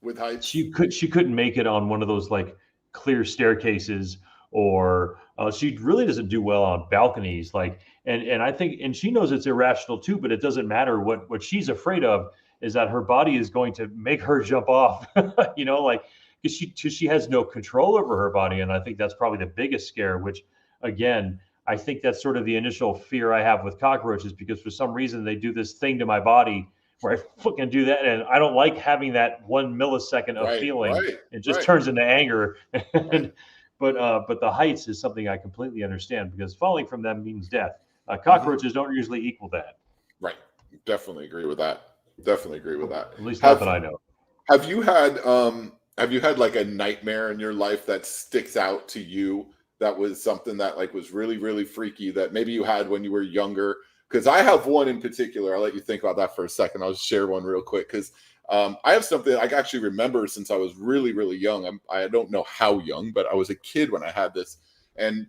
with heights. She couldn't make it on one of those like clear staircases, or she really doesn't do well on balconies, like. And I think, and she knows it's irrational too, but it doesn't matter. What she's afraid of is that her body is going to make her jump off, like, because she has no control over her body. And I think that's probably the biggest scare, which again, I think that's sort of the initial fear I have with cockroaches, because for some reason they do this thing to my body where I fucking do that. And I don't like having that 1 millisecond of feeling. It just turns into anger. But the heights is something I completely understand, because falling from them means death. Cockroaches don't usually equal that. Right. Definitely agree with that. At least not that I know. Have you had like a nightmare in your life that sticks out to you that was something that like was really, really freaky that maybe you had when you were younger? Because I have one in particular. I'll let you think about that for a second. I'll just share one real quick because I have something I actually remember since I was really, really young. I don't know how young, but I was a kid when I had this. And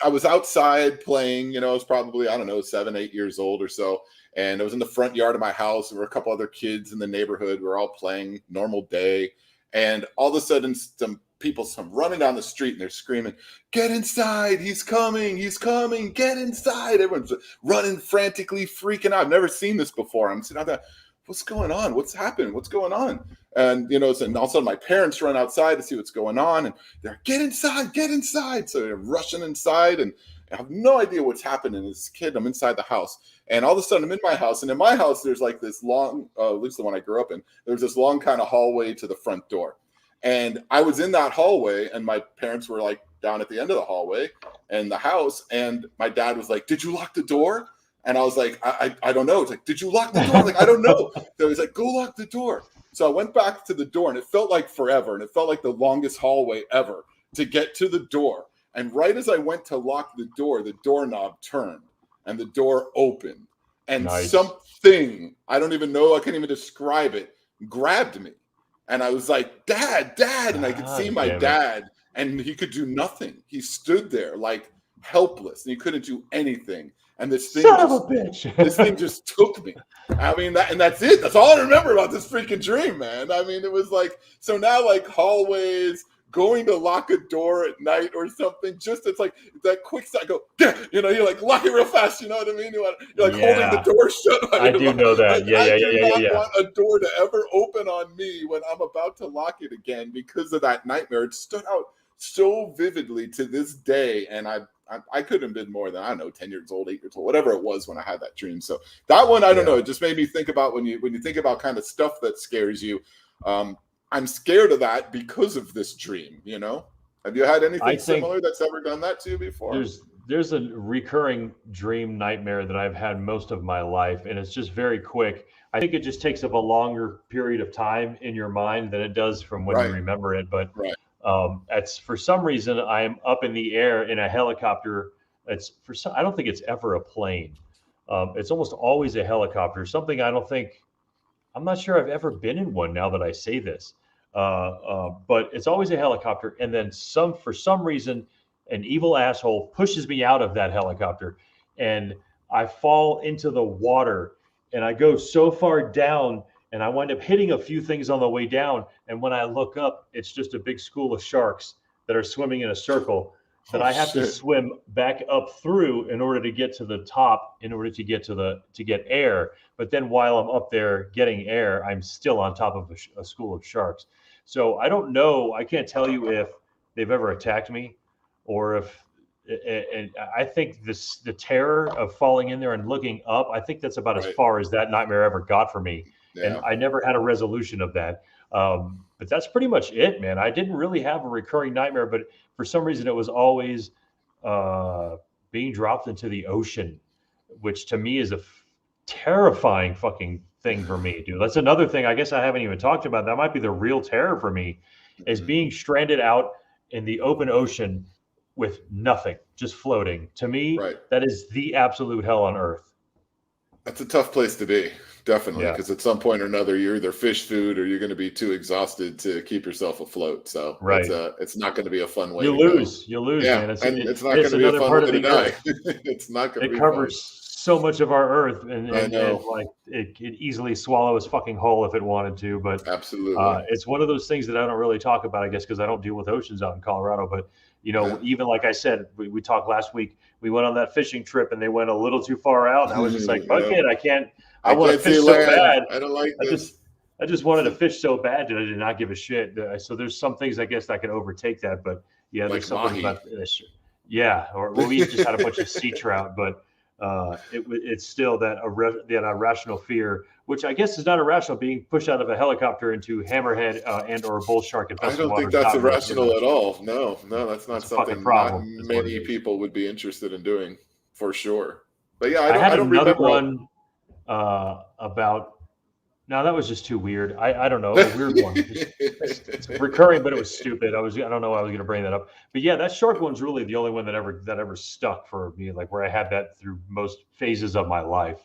I was outside playing, I was probably, 7, 8 years old or so. And I was in the front yard of my house. There were a couple other kids in the neighborhood. We were all playing, normal day. And all of a sudden, some people running down the street and they're screaming, "Get inside, he's coming, get inside." Everyone's running frantically, freaking out. I've never seen this before. I'm sitting out there, what's going on? What's happening? What's going on? And, and all of a sudden my parents run outside to see what's going on. And they're, get inside. So they're rushing inside and I have no idea what's happening. As a kid, I'm inside the house. And all of a sudden I'm in my house. And in my house, there's like this long, at least the one I grew up in, there's this long kind of hallway to the front door. And I was in that hallway and my parents were like down at the end of the hallway and the house. And my dad was like, "Did you lock the door?" And I was like, I don't know. It's like, "Did you lock the door?" I'm like, "I don't know." So he's like, "Go lock the door." So I went back to the door and it felt like forever. And it felt like the longest hallway ever to get to the door. And right as I went to lock the doorknob turned and the door opened. And something, I don't even know, I can't even describe it, grabbed me. And I was like, "Dad." And I could see my dad and he could do nothing. He stood there like helpless and he couldn't do anything. And this thing, this thing just took me. I mean, that's it. That's all I remember about this freaking dream, man. I mean, it was like, so now like hallways, going to lock a door at night or something, just it's like that quick side go, you're like lock it real fast. You know what I mean? You're like holding the door shut. I do know that. Like, I do not want a door to ever open on me when I'm about to lock it again because of that nightmare. It stood out so vividly to this day, and I couldn't have been more than 10 years old, 8 years old, whatever it was when I had that dream. So that one, I don't know. It just made me think about when you think about kind of stuff that scares you. I'm scared of that because of this dream. Have you had anything similar that's ever done that to you before? There's a recurring dream nightmare that I've had most of my life, and it's just very quick. I think it just takes up a longer period of time in your mind than it does from when you remember it. But it's for some reason I'm up in the air in a helicopter. I don't think it's ever a plane. It's almost always a helicopter. Something I'm not sure I've ever been in one now that I say this. But it's always a helicopter. And then for some reason, an evil asshole pushes me out of that helicopter and I fall into the water and I go so far down and I wind up hitting a few things on the way down. And when I look up, it's just a big school of sharks that are swimming in a circle. that I have to swim back up through in order to get to the top, in order to get to get air. But then while I'm up there getting air, I'm still on top of a school of sharks. So I don't know. I can't tell you if they've ever attacked me, or if. And I think the terror of falling in there and looking up, I think that's about as far as that nightmare ever got for me. Yeah. And I never had a resolution of that. But that's pretty much it, man. I didn't really have a recurring nightmare, but for some reason it was always being dropped into the ocean, which to me is a terrifying fucking thing for me, dude. That's another thing I guess I haven't even talked about. That might be the real terror for me, is being stranded out in the open ocean with nothing, just floating. To me, that is the absolute hell on earth. That's a tough place to be, definitely, because at some point or another, you're either fish food or you're going to be too exhausted to keep yourself afloat. So it's not going to be a fun way. You lose, man. It's not going to be a fun way to die. It's not going to be. It covers so much of our earth, and like it could easily swallow its fucking whole if it wanted to. But absolutely, it's one of those things that I don't really talk about, I guess, because I don't deal with oceans out in Colorado. But even like I said, we talked last week. We went on that fishing trip, and they went a little too far out. And I was just like, "Fuck it, I can't. I want to fish so bad. I don't like this. I just wanted to fish so bad that I did not give a shit. So there's some things I guess that could overtake that. But yeah, there's something about this. Yeah, or we just had a bunch of sea trout, but it's still that irrational fear, which I guess is not irrational, being pushed out of a helicopter into hammerhead and or a bull shark. I don't think that's irrational at all. No, that's not something not many people would be interested in doing, for sure. But yeah, I had another one about. No, that was just too weird. I don't know, a weird one. It's recurring, but it was stupid. I don't know why I was going to bring that up. But yeah, that shark one's really the only one that ever stuck for me, like where I had that through most phases of my life.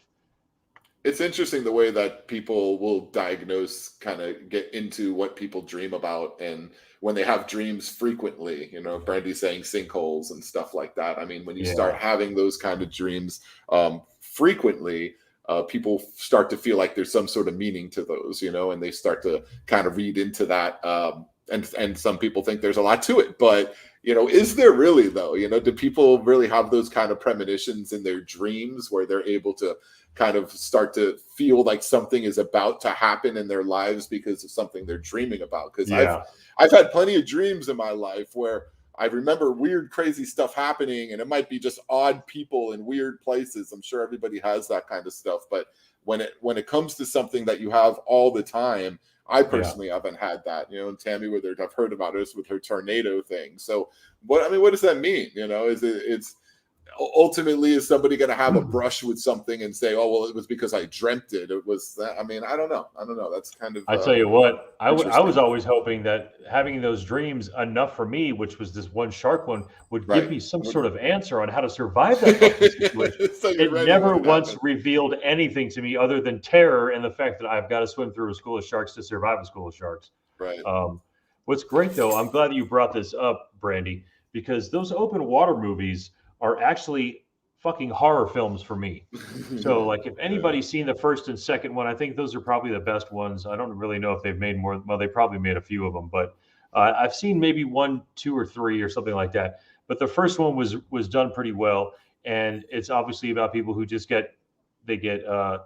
It's interesting the way that people will diagnose, kind of get into what people dream about, and when they have dreams frequently, Brandy's saying sinkholes and stuff like that. I mean, when you start having those kind of dreams frequently, people start to feel like there's some sort of meaning to those, and they start to kind of read into that. And some people think there's a lot to it, but, is there really though? Do people really have those kind of premonitions in their dreams where they're able to kind of start to feel like something is about to happen in their lives because of something they're dreaming about? Because I've had plenty of dreams in my life where I remember weird, crazy stuff happening, and it might be just odd people in weird places. I'm sure everybody has that kind of stuff. But when it comes to something that you have all the time, I personally haven't had that. And Tammy, I've heard about this with her tornado thing. So what does that mean? It's ultimately, is somebody going to have a brush with something and say, "Oh, well, it was because I dreamt it"? It was that. I mean, I don't know. That's kind of. I tell you what, I was always hoping that having those dreams enough for me, which was this one shark one, would give me some sort of answer on how to survive that situation. So it never once revealed anything to me other than terror and the fact that I've got to swim through a school of sharks to survive a school of sharks. Right. What's great though, I'm glad that you brought this up, Brandy, because those open water movies are actually fucking horror films for me. So like if anybody's seen the first and second one, I think those are probably the best ones. I don't really know if they've made more. Well, they probably made a few of them, but I've seen maybe 1, 2, or 3 or something like that. But the first one was done pretty well. And it's obviously about people who just get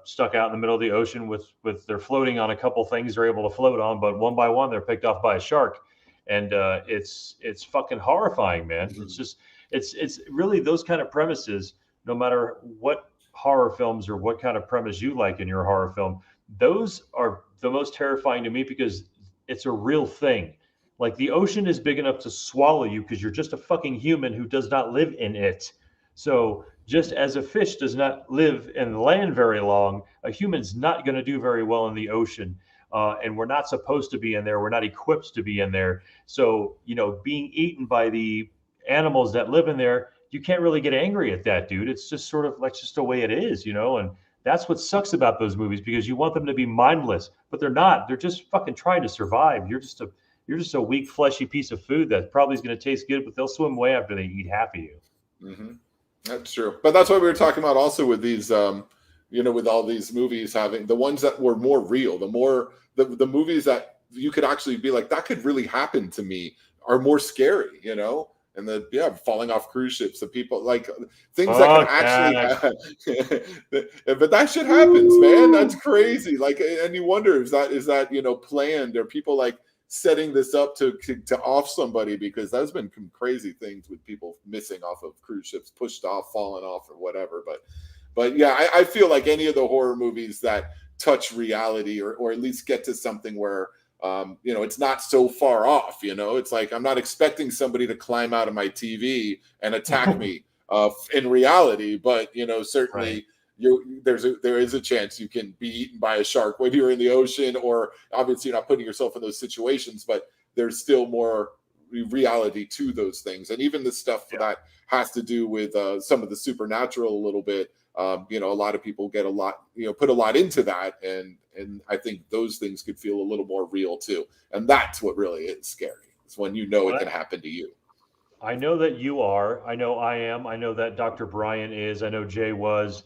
stuck out in the middle of the ocean with they're floating on a couple things they're able to float on, but one by one, they're picked off by a shark. And it's fucking horrifying, man. It's just, it's really those kind of premises, no matter what horror films or what kind of premise you like in your horror film, those are the most terrifying to me because it's a real thing. Like the ocean is big enough to swallow you because you're just a fucking human who does not live in it. So just as a fish does not live in land very long, a human's not going to do very well in the ocean. And we're not supposed to be in there. We're not equipped to be in there. So, being eaten by the animals that live in there, you can't really get angry at that, dude. It's just sort of like just the way it is, and that's what sucks about those movies because you want them to be mindless, but they're not. They're just fucking trying to survive. You're just a weak, fleshy piece of food that probably is going to taste good, but they'll swim away after they eat half of you. Mm-hmm. That's true. But that's what we were talking about also with these, with all these movies having the ones that were more real, the movies that you could actually be like, that could really happen to me are more scary, and falling off cruise ships, the people like things that can actually but that shit happens, man. That's crazy. Like, and you wonder, is that planned? Are people like setting this up to off somebody? Because there's been some crazy things with people missing off of cruise ships, pushed off, falling off, or whatever. But yeah, I feel like any of the horror movies that touch reality or at least get to something where it's not so far off. It's like I'm not expecting somebody to climb out of my TV and attack me in reality, but certainly there is a chance you can be eaten by a shark when you're in the ocean, or obviously you're not putting yourself in those situations, but there's still more reality to those things. And even the stuff that has to do with some of the supernatural a little bit, a lot of people get put a lot into that, and I think those things could feel a little more real too. And that's what really is scary. It's when it can happen to you. I know that you are. I know I am. I know that Dr. Brian is. I know Jay was.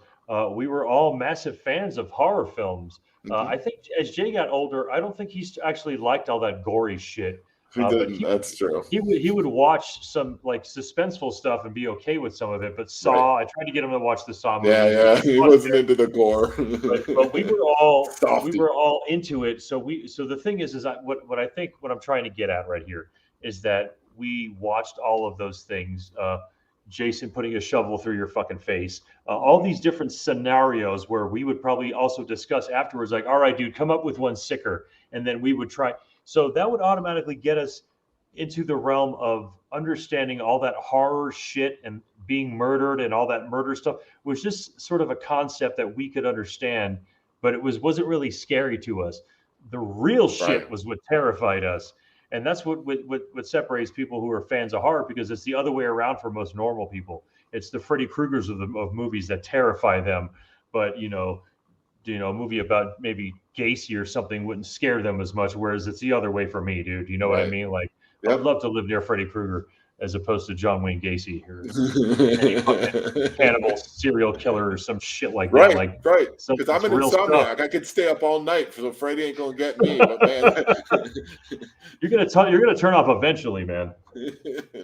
We were all massive fans of horror films. I think as Jay got older, I don't think he's actually liked all that gory shit. That's true. He would watch some like suspenseful stuff and be okay with some of it. But Saw, I tried to get him to watch the Saw movie. Yeah, he wasn't into the gore. but we were all into it. So the thing is what I think what I'm trying to get at right here is that we watched all of those things. Jason putting a shovel through your fucking face, all these different scenarios where we would probably also discuss afterwards, like, all right, dude, come up with one sicker. And then we would try. So that would automatically get us into the realm of understanding all that horror shit and being murdered and all that murder stuff was just sort of a concept that we could understand, but it wasn't really scary to us. The real shit was what terrified us. And that's what separates people who are fans of horror, because it's the other way around for most normal people. It's the Freddy Kruegers of movies that terrify them, but a movie about maybe Gacy or something wouldn't scare them as much. Whereas it's the other way for me, dude. You know what I mean? Like, I'd love to live near Freddy Krueger as opposed to John Wayne Gacy or any fucking cannibal serial killer or some shit like that. Right. Because I'm an insomniac. I could stay up all night, so Freddy ain't gonna get me. But man, you're gonna turn off eventually, man.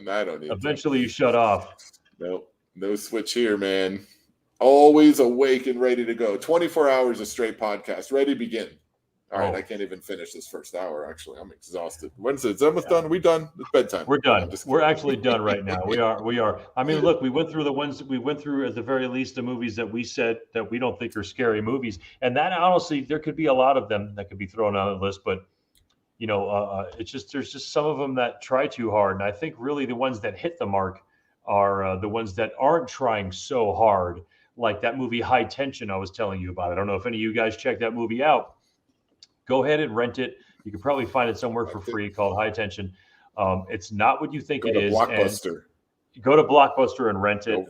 I don't need. Eventually, you shut off. No switch here, man. Always awake and ready to go. 24 hours of straight podcast, ready to begin. All right, I can't even finish this first hour. Actually, I'm exhausted. When's it? It's almost done. Are we done? It's bedtime. We're done. We're actually done right now. We are. I mean, look, we went through at the very least the movies that we said that we don't think are scary movies, and that honestly, there could be a lot of them that could be thrown on the list, but it's just there's just some of them that try too hard, and I think really the ones that hit the mark are the ones that aren't trying so hard, like that movie High Tension I was telling you about. I don't know if any of you guys checked that movie out. Go ahead and rent it. You can probably find it somewhere for free, called High Tension. It's not what you think it is. Blockbuster. Go to Blockbuster and rent it.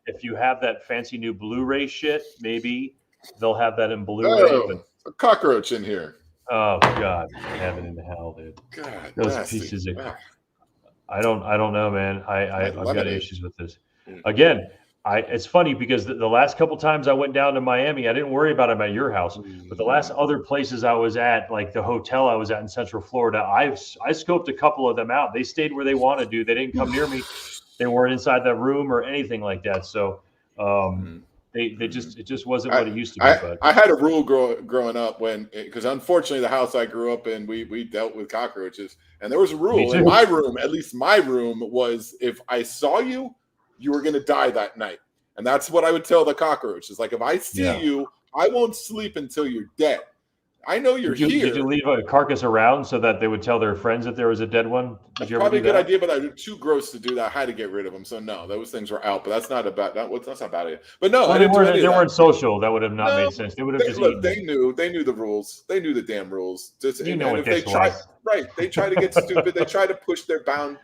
If you have that fancy new Blu-ray shit, maybe they'll have that in Blu-ray. A cockroach in here. Oh God, heaven in hell, dude. God, those nasty. Pieces of. I don't know, man. I've got issues with this. Again. It's funny because the last couple times I went down to Miami, I didn't worry about them at your house, but the last other places I was at, like the hotel I was at in Central Florida, I scoped a couple of them out. They stayed where they wanted to. They didn't come near me. They weren't inside that room or anything like that. So it just wasn't what it used to be. I had a rule growing up because unfortunately the house I grew up in, we dealt with cockroaches, and there was a rule in my room. At least my room was, if I saw you, you were going to die that night. And that's what I would tell the cockroaches. Like, if I see you, I won't sleep until you're dead. I know you're here. Did you leave a carcass around so that they would tell their friends that there was a dead one? That's probably a good idea, but I was too gross to do that. I had to get rid of them. So no, those things were out. But that's not a bad idea. But no, they weren't social. That would have not made sense. They would have just eaten. They knew the rules. They knew the damn rules. What this was. Right. They try to get stupid. They try to push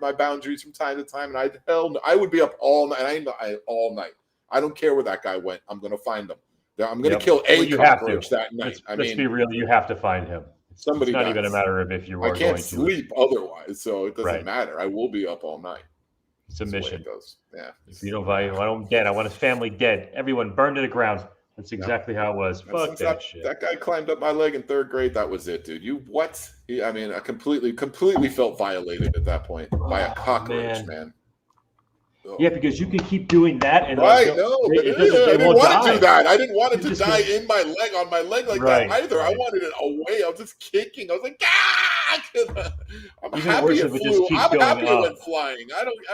my boundaries from time to time. And I would be up all night. All night. I don't care where that guy went. I'm going to find him. I'm going to kill a cockroach that night. Let's be real. You have to find him. It's not even a matter of if you are going to. I can't sleep otherwise, so it doesn't matter. I will be up all night. It's a mission. Yeah. If you don't value, I don't dead. I want his family dead. Everyone burned to the ground. That's exactly how it was. Fuck that shit. That guy climbed up my leg in 3rd grade. That was it, dude. You what? I completely felt violated at that point by a cockroach, man. Yeah, because you can keep doing that, and I didn't want to do that. I didn't want it to die in my leg, on my leg like that either. Right. I wanted it away. I was just kicking. I was like, ah! I'm Even happy it flew. I'm happy it went flying.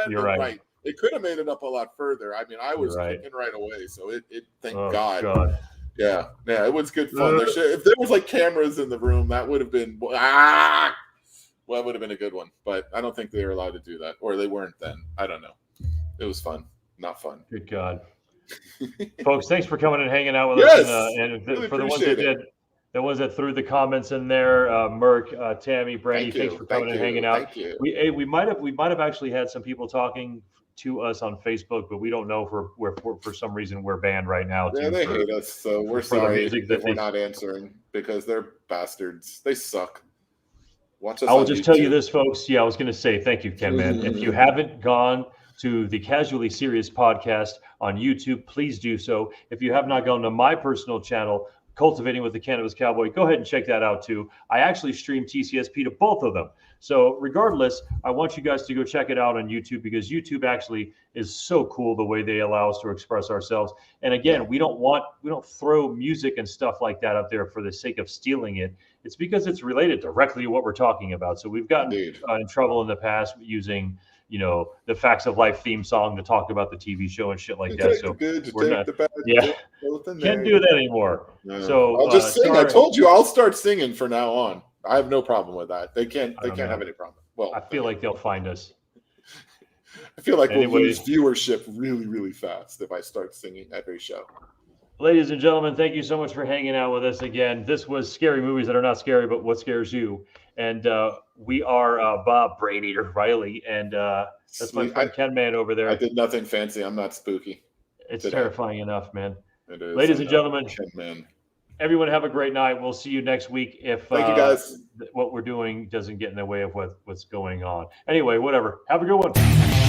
You're right. It could have made it up a lot further. I mean, I was kicking right away. So it thank God. Yeah, it was good fun. If there was like cameras in the room, that would have been well, that would have been a good one. But I don't think they were allowed to do that, or they weren't then. I don't know. It was fun, not fun. Good God, folks! Thanks for coming and hanging out with us. And really for the ones that did, the ones that threw the comments in there, Merck, Tammy, Brandy, thanks for coming and hanging out. Thank you. We might have actually had some people talking to us on Facebook, but we don't know for some reason we're banned right now. Yeah, they hate us, so we're sorry if we're not answering because they're bastards. They suck. Watch us. I will just tell you this, folks. Yeah, I was going to say thank you, Ken, man. If you haven't gone to the Casually Serious podcast on YouTube, please do so. If you have not gone to my personal channel, Cultivating with the Cannabis Cowboy, go ahead and check that out too. I actually stream TCSP to both of them. So regardless, I want you guys to go check it out on YouTube because YouTube actually is so cool the way they allow us to express ourselves. And again, we don't throw music and stuff like that up there for the sake of stealing it. It's because it's related directly to what we're talking about. So we've gotten in trouble in the past using the Facts of Life theme song to talk about the TV show and shit like that. So we're not, can't do that anymore. No. So I'll just sing. I told you I'll start singing from now on. I have no problem with that. They can't have any problem. Well, I feel like they'll find us. I feel like we'll lose viewership really, really fast if I start singing every show. Ladies and gentlemen, thank you so much for hanging out with us again. This was Scary Movies That Are Not Scary, But What Scares You. And we are Bob Brain Eater Riley, and that's my friend Ken Man over there. I did nothing fancy. I'm not spooky. It's terrifying enough, man. It is. Ladies and gentlemen, Ken Man. Everyone have a great night. We'll see you next week if thank you guys. What we're doing doesn't get in the way of what's going on. Anyway, whatever. Have a good one.